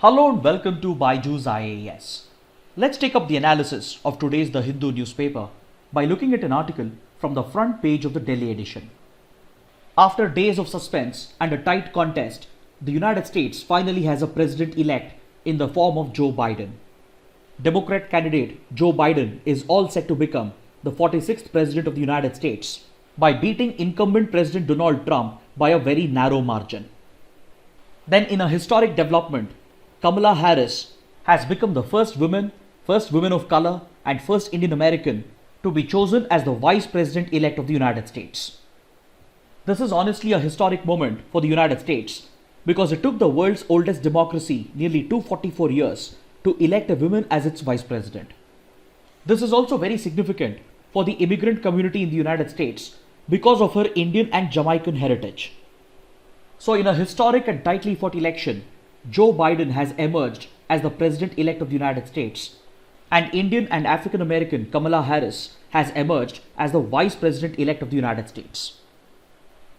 Hello and welcome to BYJU'S IAS. Let's take up the analysis of today's The Hindu newspaper by looking at an article from the front page of the Delhi edition. After days of suspense and a tight contest, the United States finally has a president-elect in the form of Joe Biden. Democrat candidate Joe Biden is all set to become the 46th president of the United States by beating incumbent President Donald Trump by a very narrow margin. Then, in a historic development, Kamala Harris has become the first woman of color and first Indian American to be chosen as the Vice President-elect of the United States. This is honestly a historic moment for the United States because it took the world's oldest democracy nearly 244 years to elect a woman as its Vice President. This is also very significant for the immigrant community in the United States because of her Indian and Jamaican heritage. So in a historic and tightly fought election, Joe Biden has emerged as the President-elect of the United States, and Indian and African American Kamala Harris has emerged as the Vice President-elect of the United States.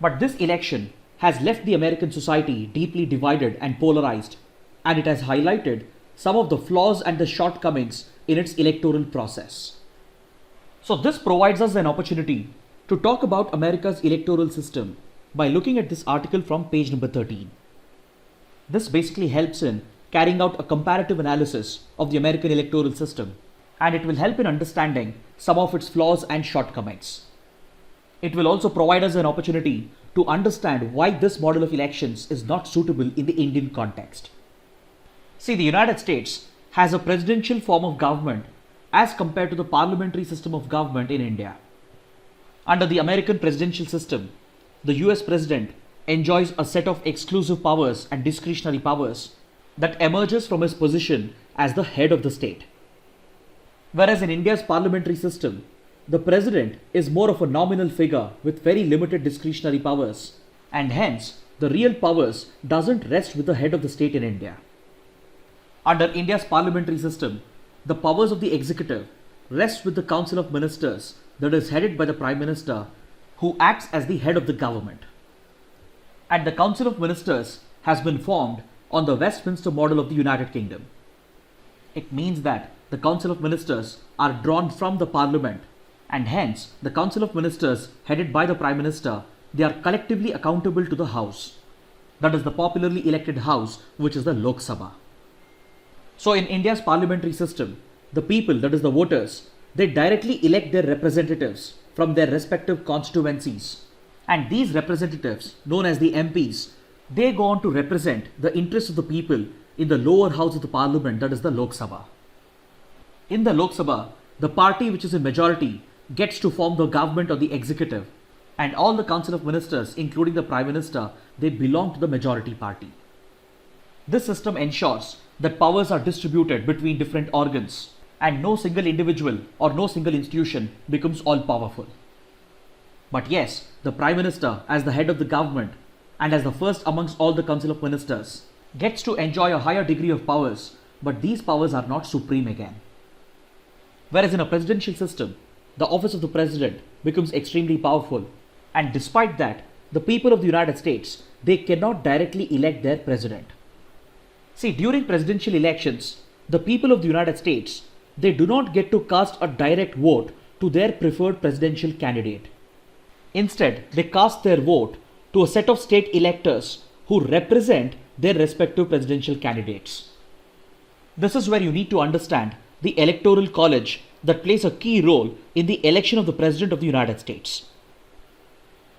But this election has left the American society deeply divided and polarized, and it has highlighted some of the flaws and the shortcomings in its electoral process. So this provides us an opportunity to talk about America's electoral system by looking at this article from page number 13. This basically helps in carrying out a comparative analysis of the American electoral system, and it will help in understanding some of its flaws and shortcomings. It will also provide us an opportunity to understand why this model of elections is not suitable in the Indian context. See, the United States has a presidential form of government as compared to the parliamentary system of government in India. Under the American presidential system, the US president enjoys a set of exclusive powers and discretionary powers that emerges from his position as the head of the state. Whereas in India's parliamentary system, the president is more of a nominal figure with very limited discretionary powers, and hence the real powers doesn't rest with the head of the state in India. Under India's parliamentary system, the powers of the executive rest with the Council of Ministers that is headed by the Prime Minister, who acts as the head of the government. And the Council of Ministers has been formed on the Westminster model of the United Kingdom. It means that the Council of Ministers are drawn from the Parliament, and hence the Council of Ministers headed by the Prime Minister, they are collectively accountable to the House. That is the popularly elected House, which is the Lok Sabha. So in India's parliamentary system, the people, that is the voters, they directly elect their representatives from their respective constituencies. And these representatives, known as the MPs, they go on to represent the interests of the people in the lower house of the parliament, that is the Lok Sabha. In the Lok Sabha, the party which is in majority gets to form the government or the executive, and all the Council of Ministers, including the Prime Minister, they belong to the majority party. This system ensures that powers are distributed between different organs, and no single individual or no single institution becomes all powerful. But yes, the Prime Minister, as the head of the government and as the first amongst all the Council of Ministers, gets to enjoy a higher degree of powers, but these powers are not supreme again. Whereas in a presidential system, the office of the president becomes extremely powerful, and despite that, the people of the United States, they cannot directly elect their president. See, during presidential elections, the people of the United States, they do not get to cast a direct vote to their preferred presidential candidate. Instead, they cast their vote to a set of state electors who represent their respective presidential candidates. This is where you need to understand the electoral college that plays a key role in the election of the President of the United States.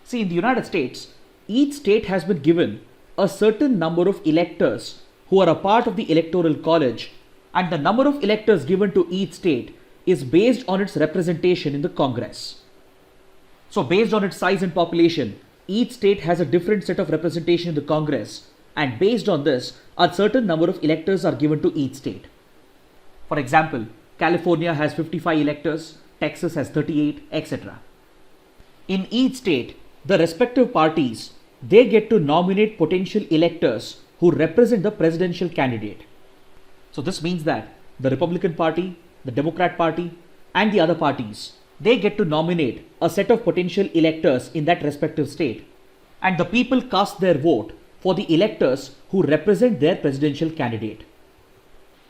See, in the United States, each state has been given a certain number of electors who are a part of the electoral college, and the number of electors given to each state is based on its representation in the Congress. So based on its size and population, each state has a different set of representation in the Congress, and based on this, a certain number of electors are given to each state. For example, California has 55 electors, Texas has 38, etc. In each state, the respective parties, they get to nominate potential electors who represent the presidential candidate. So this means that the Republican Party, the Democrat Party, and the other parties, they get to nominate a set of potential electors in that respective state, and the people cast their vote for the electors who represent their presidential candidate.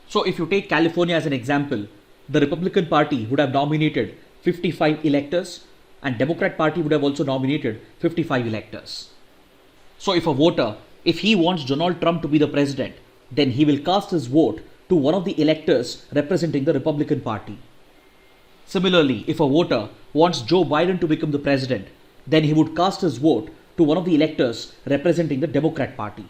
So if you take California as an example, the Republican Party would have nominated 55 electors and Democrat Party would have also nominated 55 electors. So if a voter, if he wants Donald Trump to be the president, then he will cast his vote to one of the electors representing the Republican Party. Similarly, if a voter wants Joe Biden to become the president, then he would cast his vote to one of the electors representing the Democrat Party.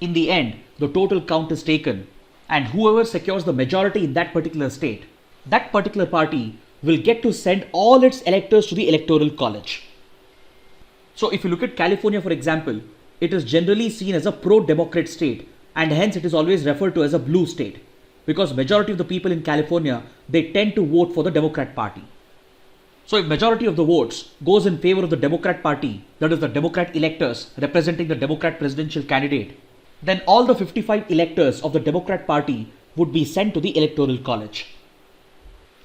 In the end, the total count is taken, and whoever secures the majority in that particular state, that particular party will get to send all its electors to the electoral college. So if you look at California, for example, it is generally seen as a pro-democrat state, and hence it is always referred to as a blue state, because majority of the people in California, they tend to vote for the Democrat Party. So if majority of the votes goes in favor of the Democrat Party, that is the Democrat electors representing the Democrat presidential candidate, then all the 55 electors of the Democrat Party would be sent to the electoral college.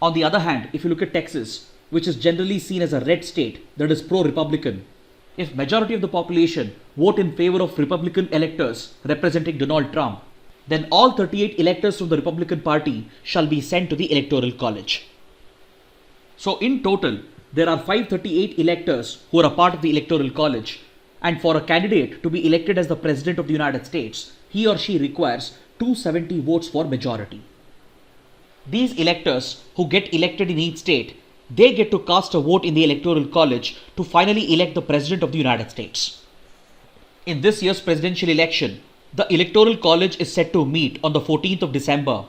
On the other hand, if you look at Texas, which is generally seen as a red state, that is pro-Republican, if majority of the population vote in favor of Republican electors representing Donald Trump, then all 38 electors from the Republican Party shall be sent to the electoral college. So in total, there are 538 electors who are a part of the electoral college, and for a candidate to be elected as the president of the United States, he or she requires 270 votes for majority. These electors who get elected in each state, they get to cast a vote in the electoral college to finally elect the president of the United States. In this year's presidential election, the electoral college is set to meet on the 14th of December,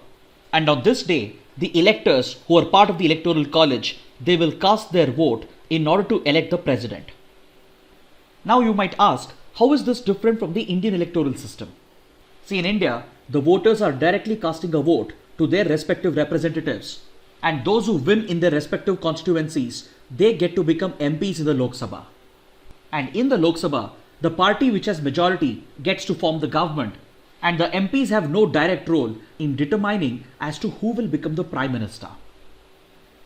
and on this day, the electors who are part of the electoral college, they will cast their vote in order to elect the president. Now you might ask, how is this different from the Indian electoral system? See, in India, the voters are directly casting a vote to their respective representatives, and those who win in their respective constituencies, they get to become MPs in the Lok Sabha. And in the Lok Sabha, the party which has majority gets to form the government, and the MPs have no direct role in determining as to who will become the Prime Minister.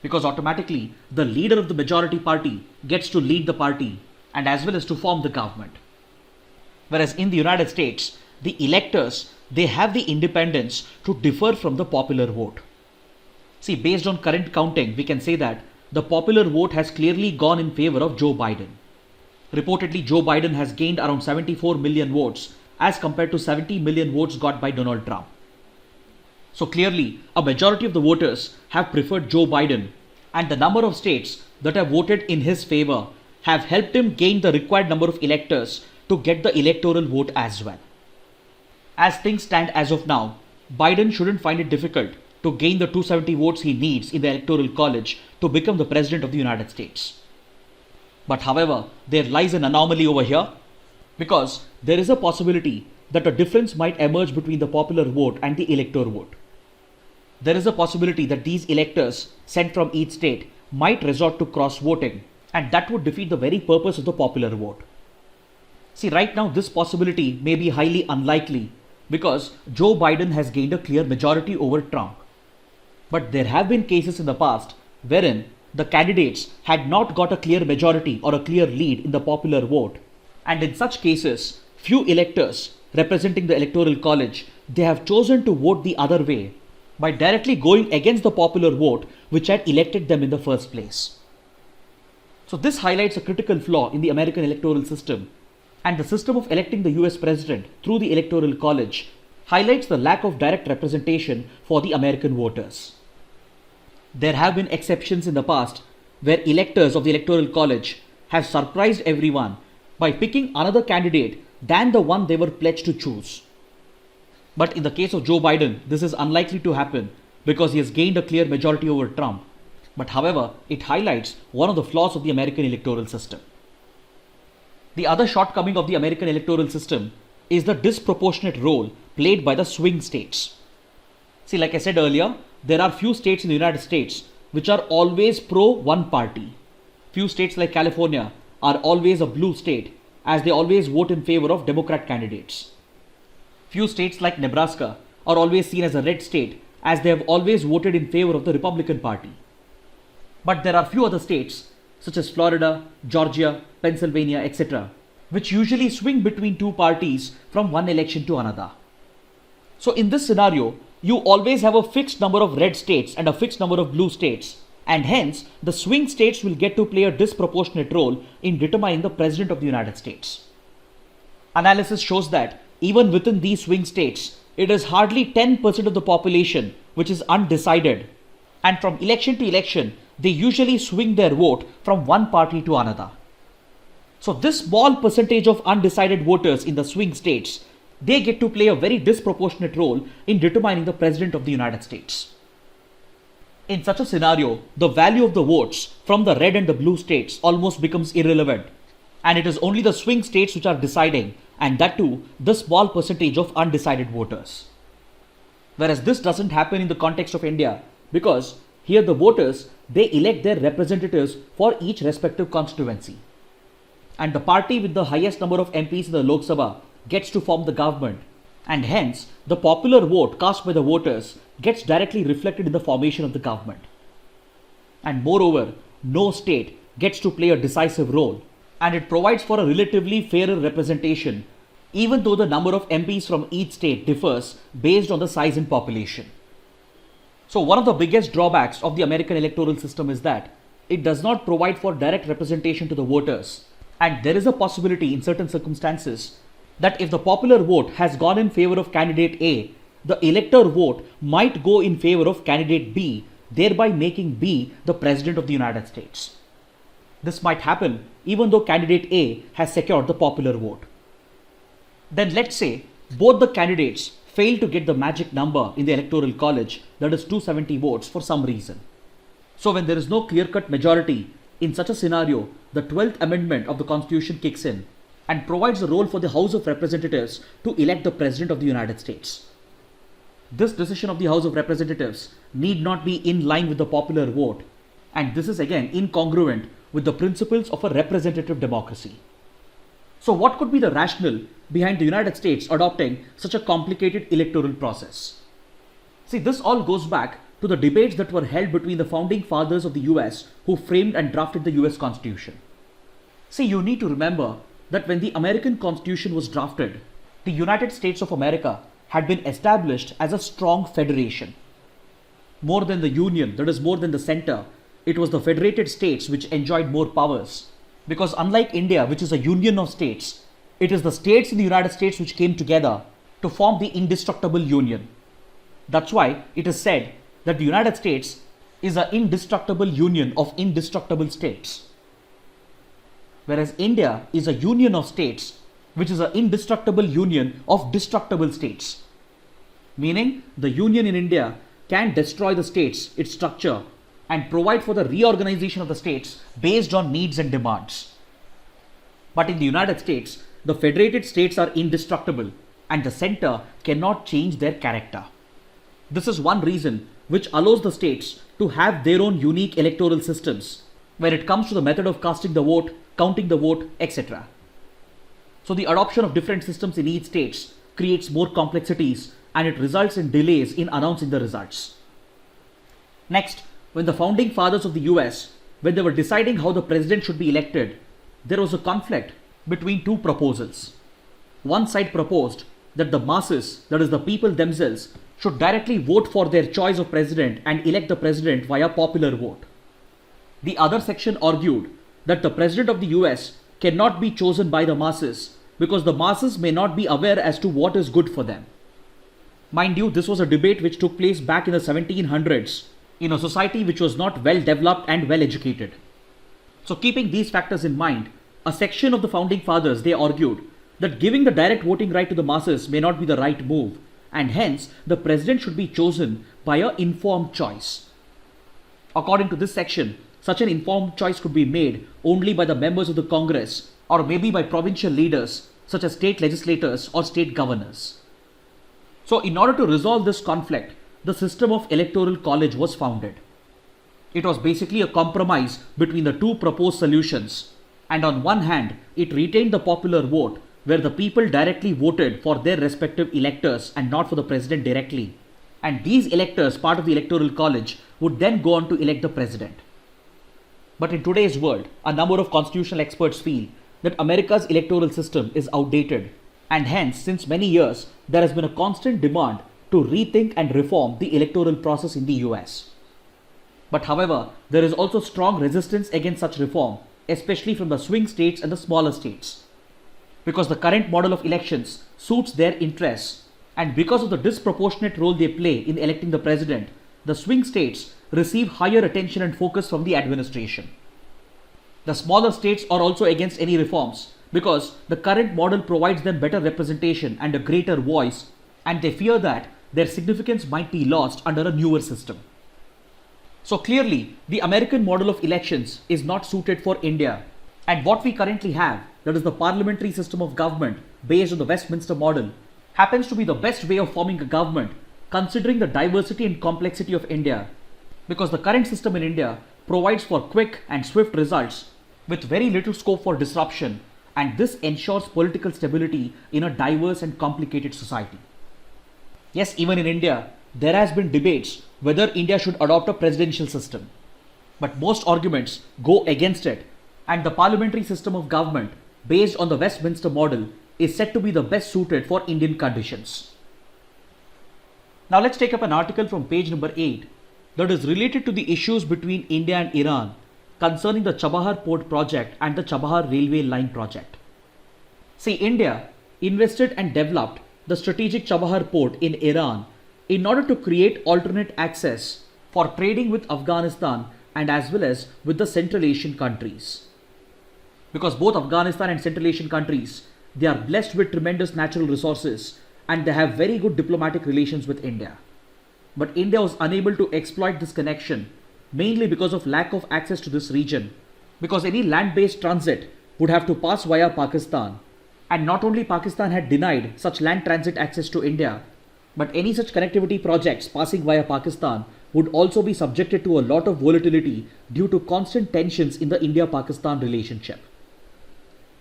Because automatically, the leader of the majority party gets to lead the party and as well as to form the government. Whereas in the United States, the electors, they have the independence to differ from the popular vote. See, based on current counting, we can say that the popular vote has clearly gone in favor of Joe Biden. Reportedly, Joe Biden has gained around 74 million votes as compared to 70 million votes got by Donald Trump. So clearly, a majority of the voters have preferred Joe Biden, and the number of states that have voted in his favor have helped him gain the required number of electors to get the electoral vote as well. As things stand as of now, Biden shouldn't find it difficult to gain the 270 votes he needs in the electoral college to become the president of the United States. But however, there lies an anomaly over here, because there is a possibility that a difference might emerge between the popular vote and the electoral vote. There is a possibility that these electors sent from each state might resort to cross voting, and that would defeat the very purpose of the popular vote. See, right now this possibility may be highly unlikely because Joe Biden has gained a clear majority over Trump. But there have been cases in the past wherein the candidates had not got a clear majority or a clear lead in the popular vote, and in such cases, few electors representing the electoral college, they have chosen to vote the other way by directly going against the popular vote which had elected them in the first place. So this highlights a critical flaw in the American electoral system, and the system of electing the US president through the electoral college highlights the lack of direct representation for the American voters. There have been exceptions in the past where electors of the electoral college have surprised everyone by picking another candidate than the one they were pledged to choose. But in the case of Joe Biden, this is unlikely to happen because he has gained a clear majority over Trump. But however, it highlights one of the flaws of the American electoral system. The other shortcoming of the American electoral system is the disproportionate role played by the swing states. See, like I said earlier, there are few states in the United States which are always pro one party. Few states like California are always a blue state, as they always vote in favor of Democrat candidates. Few states like Nebraska are always seen as a red state, as they have always voted in favor of the Republican Party. But there are few other states such as Florida, Georgia, Pennsylvania, etc., which usually swing between two parties from one election to another. So in this scenario, you always have a fixed number of red states and a fixed number of blue states, and hence the swing states will get to play a disproportionate role in determining the President of the United States. Analysis shows that even within these swing states, it is hardly 10% of the population which is undecided, and from election to election, they usually swing their vote from one party to another. So this small percentage of undecided voters in the swing states, they get to play a very disproportionate role in determining the President of the United States. In such a scenario, the value of the votes from the red and the blue states almost becomes irrelevant, and it is only the swing states which are deciding, and that too, the small percentage of undecided voters. Whereas this doesn't happen in the context of India, because here the voters, they elect their representatives for each respective constituency. And the party with the highest number of MPs in the Lok Sabha gets to form the government, and hence the popular vote cast by the voters gets directly reflected in the formation of the government. And moreover, no state gets to play a decisive role, and it provides for a relatively fairer representation, even though the number of MPs from each state differs based on the size and population. So one of the biggest drawbacks of the American electoral system is that it does not provide for direct representation to the voters, and there is a possibility in certain circumstances that if the popular vote has gone in favor of candidate A, the elector vote might go in favor of candidate B, thereby making B the President of the United States. This might happen even though candidate A has secured the popular vote. Then let's say both the candidates fail to get the magic number in the electoral college, that is 270 votes, for some reason. So when there is no clear-cut majority, in such a scenario, the 12th Amendment of the Constitution kicks in and provides a role for the House of Representatives to elect the President of the United States. This decision of the House of Representatives need not be in line with the popular vote, and this is again incongruent with the principles of a representative democracy. So what could be the rationale behind the United States adopting such a complicated electoral process? See, this all goes back to the debates that were held between the founding fathers of the US who framed and drafted the US Constitution. See, you need to remember that when the American Constitution was drafted, the United States of America had been established as a strong federation. More than the union, that is more than the center, it was the federated states which enjoyed more powers. Because unlike India, which is a union of states, it is the states in the United States which came together to form the indestructible union. That's why it is said that the United States is an indestructible union of indestructible states. Whereas India is a union of states which is an indestructible union of destructible states. Meaning the union in India can destroy the states, its structure, and provide for the reorganization of the states based on needs and demands. But in the United States, the federated states are indestructible and the center cannot change their character. This is one reason which allows the states to have their own unique electoral systems when it comes to the method of casting the vote, counting the vote, etc. So the adoption of different systems in each state creates more complexities and it results in delays in announcing the results. Next, when the founding fathers of the US, when they were deciding how the president should be elected, there was a conflict between two proposals. One side proposed that the masses, that is the people themselves, should directly vote for their choice of president and elect the president via popular vote. The other section argued that the president of the US cannot be chosen by the masses because the masses may not be aware as to what is good for them. Mind you, this was a debate which took place back in the 1700s in a society which was not well developed and well educated. So keeping these factors in mind, a section of the founding fathers, they argued that giving the direct voting right to the masses may not be the right move, and hence the president should be chosen by an informed choice. According to this section, such an informed choice could be made only by the members of the Congress or maybe by provincial leaders such as state legislators or state governors. So in order to resolve this conflict, the system of electoral college was founded. It was basically a compromise between the two proposed solutions, and on one hand, it retained the popular vote where the people directly voted for their respective electors and not for the president directly. And these electors, part of the electoral college, would then go on to elect the president. But in today's world, a number of constitutional experts feel that America's electoral system is outdated, and hence, since many years, there has been a constant demand to rethink and reform the electoral process in the US. But however, there is also strong resistance against such reform, especially from the swing states and the smaller states. Because the current model of elections suits their interests, and because of the disproportionate role they play in electing the president, the swing states receive higher attention and focus from the administration. The smaller states are also against any reforms because the current model provides them better representation and a greater voice, and they fear that their significance might be lost under a newer system. So clearly, the American model of elections is not suited for India, and what we currently have, that is the parliamentary system of government based on the Westminster model, happens to be the best way of forming a government considering the diversity and complexity of India, because the current system in India provides for quick and swift results with very little scope for disruption, and this ensures political stability in a diverse and complicated society. Yes, even in India, there has been debates whether India should adopt a presidential system, but most arguments go against it, and the parliamentary system of government based on the Westminster model is said to be the best suited for Indian conditions. Now let's take up an article from page number 8 that is related to the issues between India and Iran concerning the Chabahar port project and the Chabahar railway line project. See, India invested and developed the strategic Chabahar port in Iran in order to create alternate access for trading with Afghanistan and as well as with the Central Asian countries. Because both Afghanistan and Central Asian countries, they are blessed with tremendous natural resources and they have very good diplomatic relations with India. But India was unable to exploit this connection mainly because of lack of access to this region, because any land-based transit would have to pass via Pakistan, and not only Pakistan had denied such land transit access to India, but any such connectivity projects passing via Pakistan would also be subjected to a lot of volatility due to constant tensions in the India-Pakistan relationship.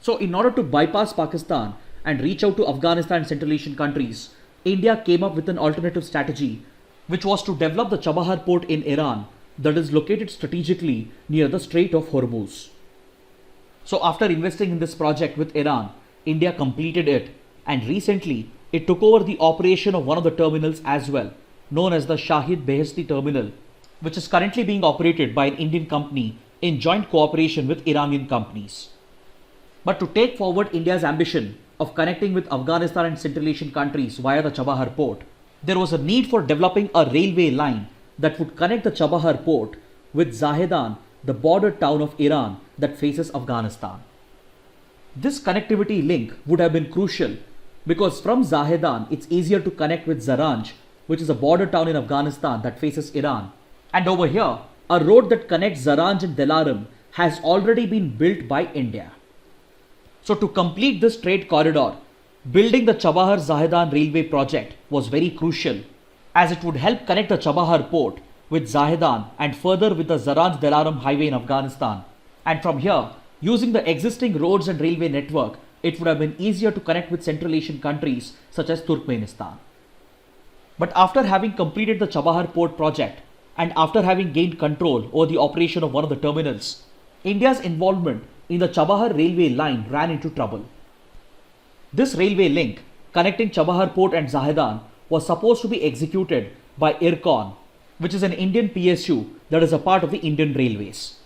So in order to bypass Pakistan and reach out to Afghanistan and Central Asian countries, India came up with an alternative strategy, which was to develop the Chabahar port in Iran that is located strategically near the Strait of Hormuz. So after investing in this project with Iran, India completed it, and recently it took over the operation of one of the terminals as well, known as the Shahid Beheshti terminal, which is currently being operated by an Indian company in joint cooperation with Iranian companies. But to take forward India's ambition of connecting with Afghanistan and Central Asian countries via the Chabahar port, there was a need for developing a railway line that would connect the Chabahar port with Zahedan, the border town of Iran that faces Afghanistan. This connectivity link would have been crucial because from Zahedan it's easier to connect with Zaranj, which is a border town in Afghanistan that faces Iran. And over here, a road that connects Zaranj and Delaram has already been built by India. So to complete this trade corridor, building the Chabahar-Zahedan railway project was very crucial, as it would help connect the Chabahar port with Zahedan and further with the Zaranj-Delaram highway in Afghanistan. And from here, using the existing roads and railway network, it would have been easier to connect with Central Asian countries such as Turkmenistan. But after having completed the Chabahar port project and after having gained control over the operation of one of the terminals, India's involvement in the Chabahar railway line ran into trouble. This railway link connecting Chabahar port and Zahedan was supposed to be executed by IRCON, which is an Indian PSU that is a part of the Indian Railways.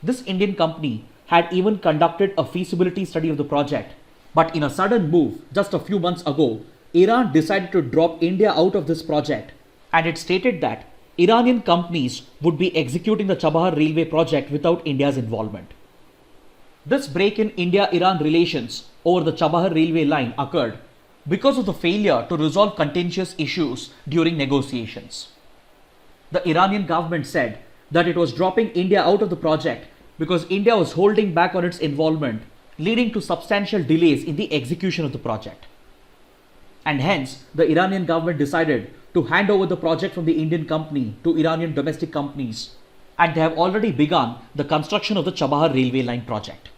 This Indian company had even conducted a feasibility study of the project, but in a sudden move just a few months ago, Iran decided to drop India out of this project, and it stated that Iranian companies would be executing the Chabahar railway project without India's involvement. This break in India-Iran relations over the Chabahar railway line occurred because of the failure to resolve contentious issues during negotiations. The Iranian government said that it was dropping India out of the project because India was holding back on its involvement, leading to substantial delays in the execution of the project. And hence, the Iranian government decided to hand over the project from the Indian company to Iranian domestic companies, and they have already begun the construction of the Chabahar railway line project.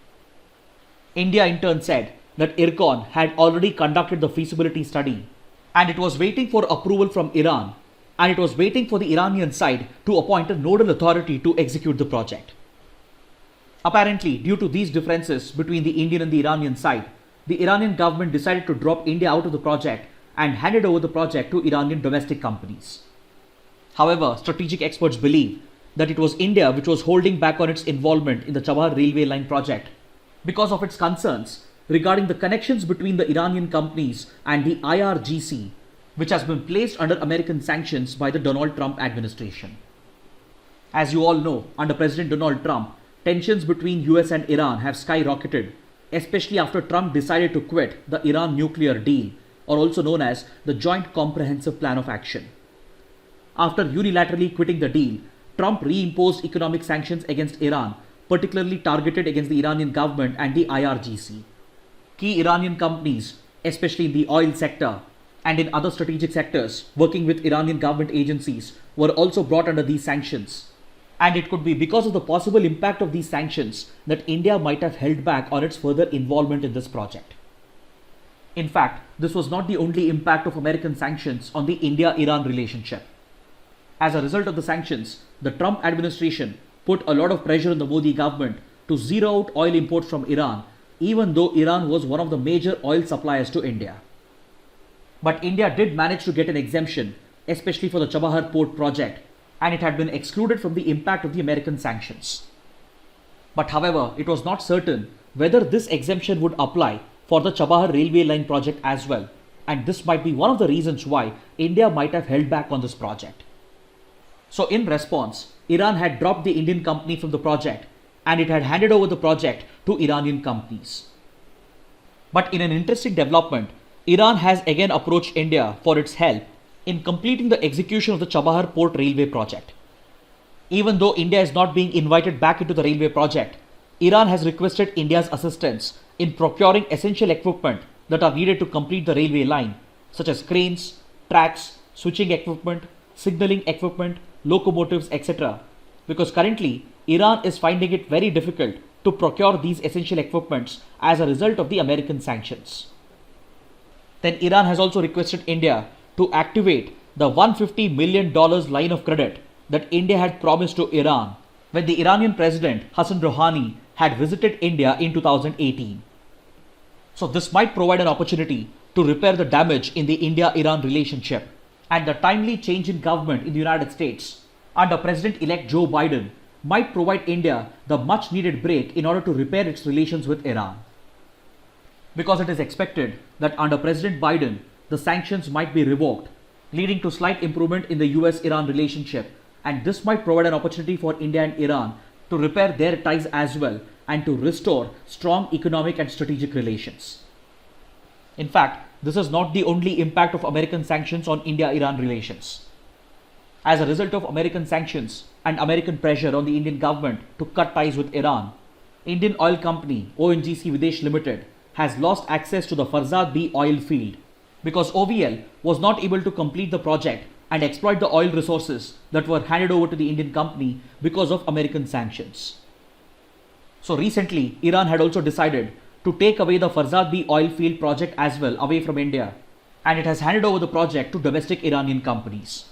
India in turn said that IRCON had already conducted the feasibility study, and it was waiting for approval from Iran, and it was waiting for the Iranian side to appoint a nodal authority to execute the project. Apparently, due to these differences between the Indian and the Iranian side, the Iranian government decided to drop India out of the project and handed over the project to Iranian domestic companies. However, strategic experts believe that it was India which was holding back on its involvement in the Chabahar railway line project because of its concerns regarding the connections between the Iranian companies and the IRGC, which has been placed under American sanctions by the Donald Trump administration. As you all know, under President Donald Trump, tensions between US and Iran have skyrocketed, especially after Trump decided to quit the Iran nuclear deal, or also known as the Joint Comprehensive Plan of Action. After unilaterally quitting the deal, Trump reimposed economic sanctions against Iran, particularly targeted against the Iranian government and the IRGC. Key Iranian companies, especially in the oil sector and in other strategic sectors working with Iranian government agencies, were also brought under these sanctions. And it could be because of the possible impact of these sanctions that India might have held back on its further involvement in this project. In fact, this was not the only impact of American sanctions on the India-Iran relationship. As a result of the sanctions, the Trump administration put a lot of pressure on the Modi government to zero out oil imports from Iran, even though Iran was one of the major oil suppliers to India. But India did manage to get an exemption, especially for the Chabahar port project, and it had been excluded from the impact of the American sanctions. But however, it was not certain whether this exemption would apply for the Chabahar railway line project as well, and this might be one of the reasons why India might have held back on this project. So in response, Iran had dropped the Indian company from the project and it had handed over the project to Iranian companies. But in an interesting development, Iran has again approached India for its help in completing the execution of the Chabahar port railway project. Even though India is not being invited back into the railway project, Iran has requested India's assistance in procuring essential equipment that are needed to complete the railway line, such as cranes, tracks, switching equipment, signaling equipment, locomotives, etc. Because currently, Iran is finding it very difficult to procure these essential equipments as a result of the American sanctions. Then Iran has also requested India to activate the $150 million line of credit that India had promised to Iran when the Iranian President Hassan Rouhani had visited India in 2018. So this might provide an opportunity to repair the damage in the India-Iran relationship, and the timely change in government in the United States under President-elect Joe Biden might provide India the much needed break in order to repair its relations with Iran. Because it is expected that under President Biden, the sanctions might be revoked, leading to slight improvement in the US-Iran relationship, and this might provide an opportunity for India and Iran to repair their ties as well and to restore strong economic and strategic relations. In fact, this is not the only impact of American sanctions on India-Iran relations. As a result of American sanctions and American pressure on the Indian government to cut ties with Iran, Indian oil company ONGC Videsh Limited has lost access to the Farzad B oil field because OVL was not able to complete the project and exploit the oil resources that were handed over to the Indian company because of American sanctions. So recently, Iran had also decided to take away the Farzad B oil field project as well away from India, and it has handed over the project to domestic Iranian companies.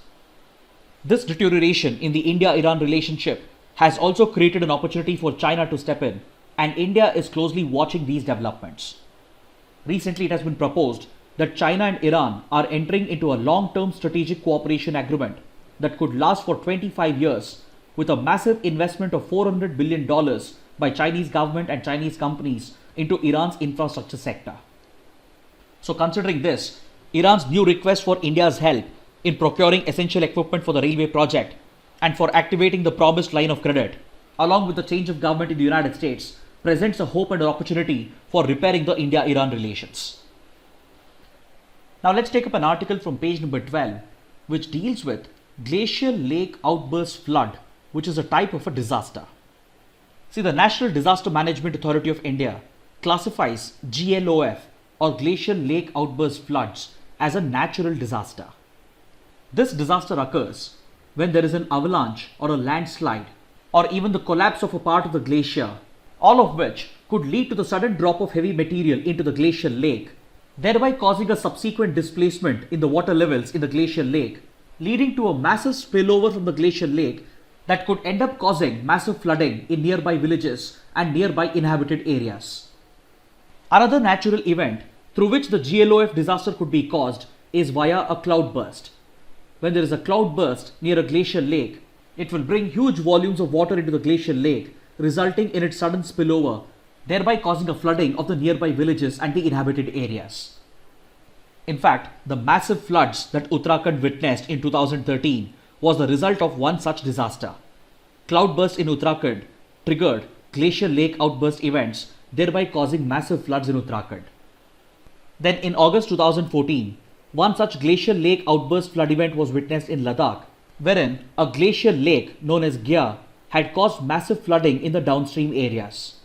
This deterioration in the India-Iran relationship has also created an opportunity for China to step in, and India is closely watching these developments. Recently, it has been proposed that China and Iran are entering into a long-term strategic cooperation agreement that could last for 25 years with a massive investment of $400 billion by Chinese government and Chinese companies into Iran's infrastructure sector. So considering this, Iran's new request for India's help in procuring essential equipment for the railway project and for activating the promised line of credit, along with the change of government in the United States, presents a hope and an opportunity for repairing the India-Iran relations. Now let's take up an article from page number 12, which deals with glacial lake outburst flood, which is a type of a disaster. See, the National Disaster Management Authority of India classifies GLOF or glacial lake outburst floods as a natural disaster. This disaster occurs when there is an avalanche or a landslide or even the collapse of a part of the glacier, all of which could lead to the sudden drop of heavy material into the glacial lake, thereby causing a subsequent displacement in the water levels in the glacial lake, leading to a massive spillover from the glacial lake that could end up causing massive flooding in nearby villages and nearby inhabited areas. Another natural event through which the GLOF disaster could be caused is via a cloud burst. When there is a cloud burst near a glacial lake, it will bring huge volumes of water into the glacial lake, resulting in its sudden spillover, thereby causing a flooding of the nearby villages and the inhabited areas. In fact, the massive floods that Uttarakhand witnessed in 2013 was the result of one such disaster. Cloudburst in Uttarakhand triggered glacial lake outburst events, thereby causing massive floods in Uttarakhand. Then in August 2014, one such glacial lake outburst flood event was witnessed in Ladakh, wherein a glacial lake known as Gya had caused massive flooding in the downstream areas.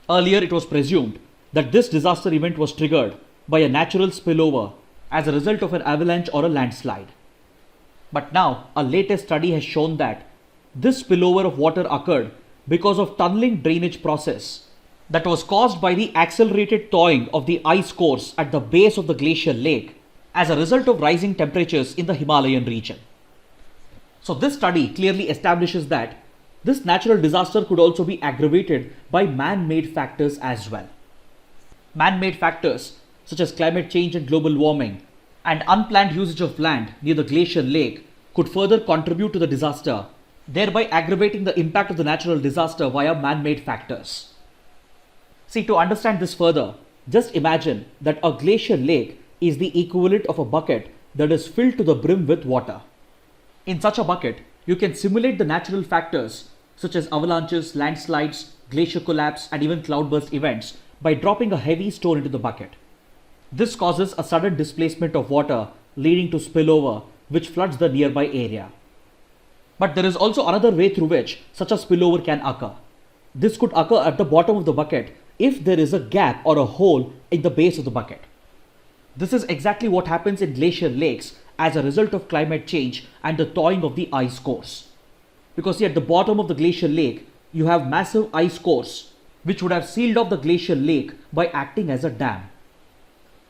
Earlier it was presumed that this disaster event was triggered by a natural spillover as a result of an avalanche or a landslide. But now a latest study has shown that this spillover of water occurred because of tunneling drainage process that was caused by the accelerated thawing of the ice cores at the base of the glacial lake as a result of rising temperatures in the Himalayan region. So this study clearly establishes that this natural disaster could also be aggravated by man-made factors as well. Man-made factors such as climate change and global warming and unplanned usage of land near the glacial lake could further contribute to the disaster, thereby aggravating the impact of the natural disaster via man-made factors. See, to understand this further, just imagine that a glacial lake is the equivalent of a bucket that is filled to the brim with water. In such a bucket, you can simulate the natural factors such as avalanches, landslides, glacier collapse, and even cloudburst events by dropping a heavy stone into the bucket. This causes a sudden displacement of water leading to spillover, which floods the nearby area. But there is also another way through which such a spillover can occur. This could occur at the bottom of the bucket if there is a gap or a hole in the base of the bucket. This is exactly what happens in glacial lakes as a result of climate change and the thawing of the ice cores. Because see, at the bottom of the glacial lake, you have massive ice cores which would have sealed off the glacial lake by acting as a dam.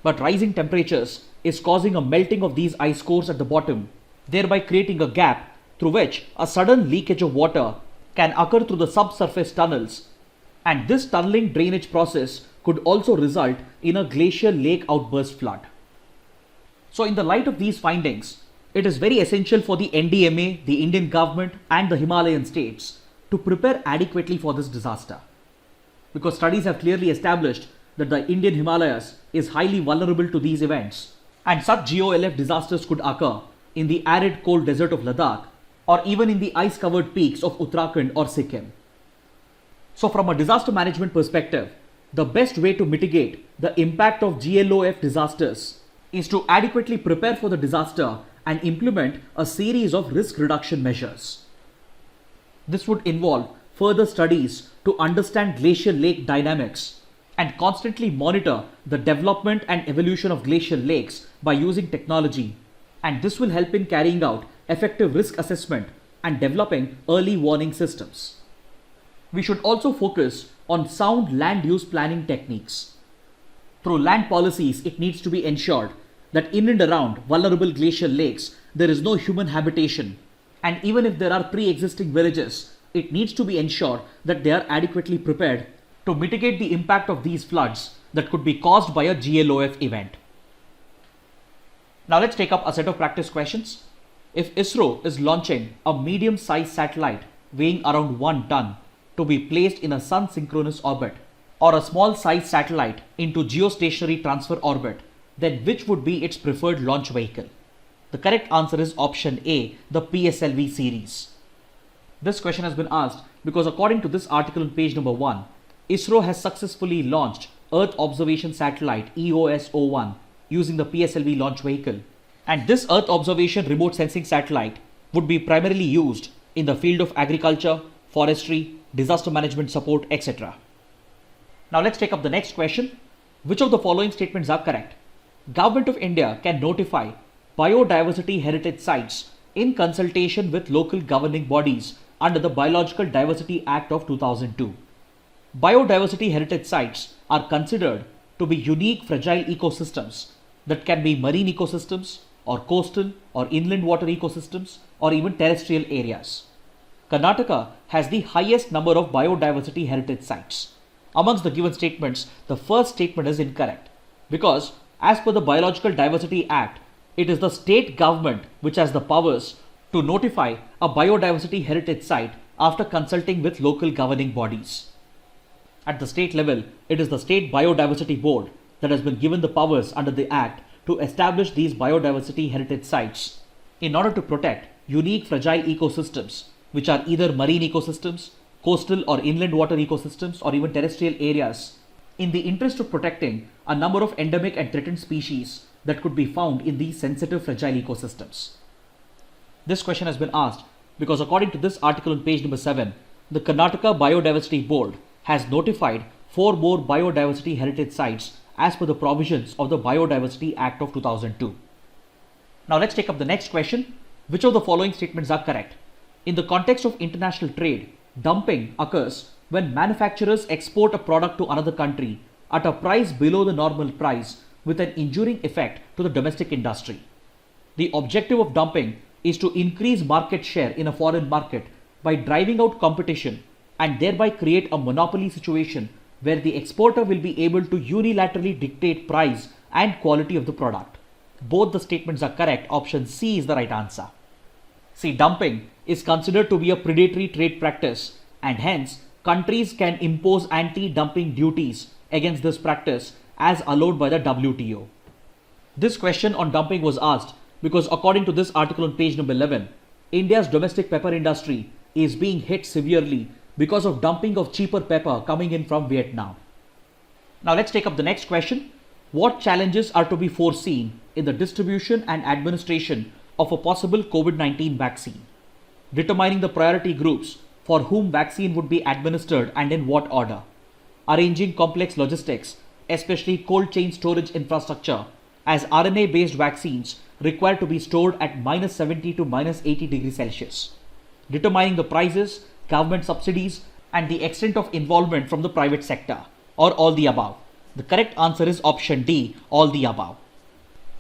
But rising temperatures is causing a melting of these ice cores at the bottom, thereby creating a gap through which a sudden leakage of water can occur through the subsurface tunnels, and this tunneling drainage process could also result in a glacial lake outburst flood. So in the light of these findings, it is very essential for the NDMA, the Indian government and the Himalayan states to prepare adequately for this disaster. Because studies have clearly established that the Indian Himalayas is highly vulnerable to these events, and such GOLF disasters could occur in the arid cold desert of Ladakh or even in the ice-covered peaks of Uttarakhand or Sikkim. So from a disaster management perspective, the best way to mitigate the impact of GLOF disasters is to adequately prepare for the disaster and implement a series of risk reduction measures. This would involve further studies to understand glacial lake dynamics and constantly monitor the development and evolution of glacial lakes by using technology, and this will help in carrying out effective risk assessment and developing early warning systems. We should also focus on sound land use planning techniques. Through land policies, it needs to be ensured that in and around vulnerable glacial lakes, there is no human habitation, and even if there are pre-existing villages, it needs to be ensured that they are adequately prepared to mitigate the impact of these floods that could be caused by a GLOF event. Now let's take up a set of practice questions. If ISRO is launching a medium-sized satellite weighing around 1 ton to be placed in a sun-synchronous orbit, or a small-sized satellite into geostationary transfer orbit, then which would be its preferred launch vehicle? The correct answer is option A, the PSLV series. This question has been asked because according to this article on page number 1, ISRO has successfully launched Earth Observation Satellite EOS-01 using the PSLV launch vehicle. And this Earth Observation Remote Sensing Satellite would be primarily used in the field of agriculture, forestry, disaster management support, etc. Now let's take up the next question. Which of the following statements are correct? Government of India can notify biodiversity heritage sites in consultation with local governing bodies under the Biological Diversity Act of 2002. Biodiversity heritage sites are considered to be unique fragile ecosystems that can be marine ecosystems or coastal or inland water ecosystems or even terrestrial areas. Karnataka has the highest number of biodiversity heritage sites. Amongst the given statements, the first statement is incorrect because as per the Biological Diversity Act, it is the state government which has the powers to notify a biodiversity heritage site after consulting with local governing bodies. At the state level, it is the State Biodiversity Board that has been given the powers under the Act to establish these biodiversity heritage sites in order to protect unique fragile ecosystems, which are either marine ecosystems, coastal or inland water ecosystems, or even terrestrial areas, in the interest of protecting a number of endemic and threatened species that could be found in these sensitive fragile ecosystems. This question has been asked because according to this article on page number 7, the Karnataka Biodiversity Board has notified 4 more biodiversity heritage sites as per the provisions of the Biodiversity Act of 2002. Now let's take up the next question. Which of the following statements are correct? In the context of international trade, dumping occurs when manufacturers export a product to another country at a price below the normal price with an injuring effect to the domestic industry. The objective of dumping is to increase market share in a foreign market by driving out competition and thereby create a monopoly situation where the exporter will be able to unilaterally dictate price and quality of the product. Both the statements are correct. Option C is the right answer. See, dumping is considered to be a predatory trade practice, and hence countries can impose anti-dumping duties against this practice as allowed by the WTO. This question on dumping was asked because according to this article on page number 11, India's domestic pepper industry is being hit severely because of dumping of cheaper pepper coming in from Vietnam. Now let's take up the next question. What challenges are to be foreseen in the distribution and administration of a possible COVID-19 vaccine? Determining the priority groups for whom vaccine would be administered and in what order. Arranging complex logistics, especially cold chain storage infrastructure, as RNA-based vaccines require to be stored at -70 to -80 degrees Celsius. Determining the prices, government subsidies, and the extent of involvement from the private sector, or all the above. The correct answer is option D, all the above.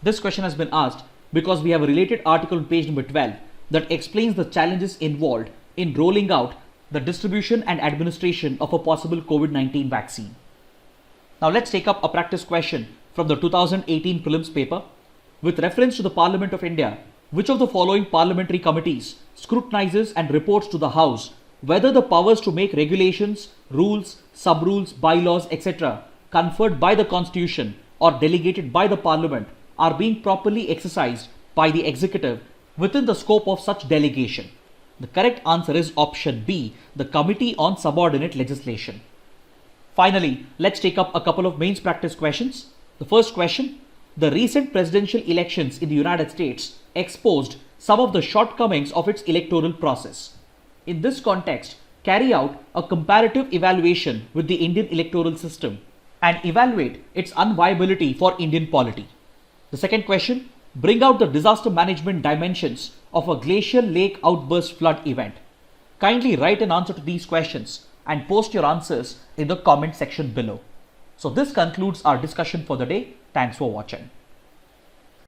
This question has been asked because we have a related article on page number 12 that explains the challenges involved in rolling out the distribution and administration of a possible COVID-19 vaccine. Now let's take up a practice question from the 2018 prelims paper. With reference to the Parliament of India, which of the following parliamentary committees scrutinizes and reports to the House whether the powers to make regulations, rules, sub-rules, bylaws, etc. conferred by the Constitution or delegated by the Parliament are being properly exercised by the executive within the scope of such delegation? The correct answer is option B, the Committee on Subordinate Legislation. Finally, let's take up a couple of mains practice questions. The first question, the recent presidential elections in the United States exposed some of the shortcomings of its electoral process. In this context, carry out a comparative evaluation with the Indian electoral system and evaluate its unviability for Indian polity. The second question, bring out the disaster management dimensions of a glacial lake outburst flood event. Kindly write an answer to these questions and post your answers in the comment section below. So this concludes our discussion for the day. Thanks for watching.